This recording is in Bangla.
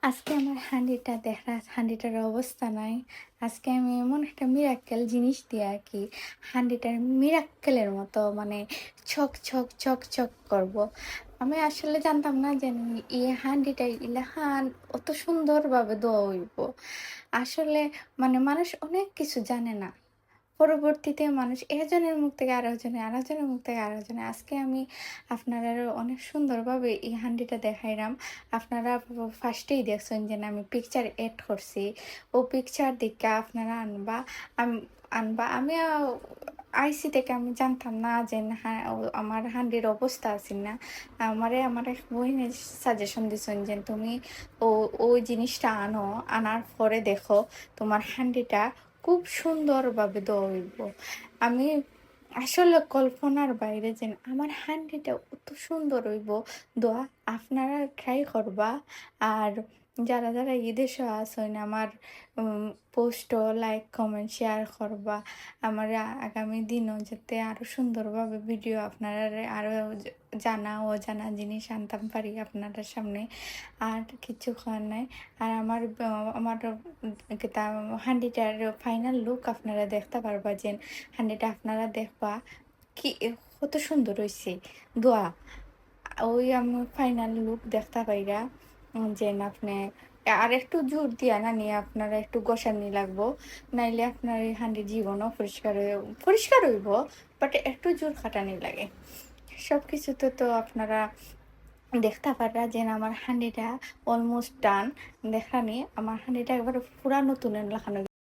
আজকে আমার হান্ডিটার অবস্থা নাই। আজকে আমি এমন একটা মিরাক্কেল জিনিস দিয়ে আর কি হান্ডিটার মিরাক্কেলের মতো মানে ছক করব। আমি আসলে জানতাম না যে হান্ডিটা ইলাহান অত সুন্দরভাবে দোয়া হইব। আসলে মানে মানুষ অনেক কিছু জানে না। পরবর্তীতে মানুষ একজনের মুখ থেকে আরেকজনের মুখ থেকে আরেকজনে। আজকে আমি আপনারা অনেক সুন্দরভাবে এই হান্ডিটা দেখাইলাম। আপনারা ফার্স্টেই দেখছেন যে না আমি পিকচার এড করছি। ও পিকচার দেখে আপনারা আম আনবা। আমি আইসি থেকে আমি জানতাম না যে আমার হান্ডির অবস্থা আছিল না। আমার এক বহিনে সাজেশন দিছেন যে তুমি ওই জিনিসটা আনো, আনার পরে দেখো তোমার হান্ডিটা খুব সুন্দরভাবে দোয়া হইব। আমি আসলে কল্পনার বাইরে যে আমার হান্ডিটা অত সুন্দর হইব দোয়া। আপনারা ট্রাই করবা। আর যারা বিদেশে আছেন আমার পোস্টও লাইক কমেন্ট শেয়ার করবা। আমার আগামী দিনও যাতে আরো সুন্দরভাবে ভিডিও আপনারা আরো জানা অজানা জিনিস আনতাম পারি আপনাদের সামনে। আর কিছু খাওয়ার নাই। আর আমার কিতা হান্ডিটার ফাইনাল লুক আপনারা দেখতে পারবা যে হান্ডিটা আপনারা দেখবা কি কত সুন্দর হইছে দোয়া। ওই আমি ফাইনাল লুক দেখতে পাইরা যে আপনি আর একটু জোর দিয়া না নিয়ে আপনারা একটু গোছানি লাগবো। নাইলে আপনার এই হান্ডির জীবনও পরিষ্কার হইব, বাট একটু জোর খাটানি লাগে। সব কিছুতে তো আপনারা দেখতে পাররা যে আমার হান্ডিটা অলমোস্ট ডান। দেখানি আমার হান্ডিটা একবারে পুরা নতুনের লাগানো।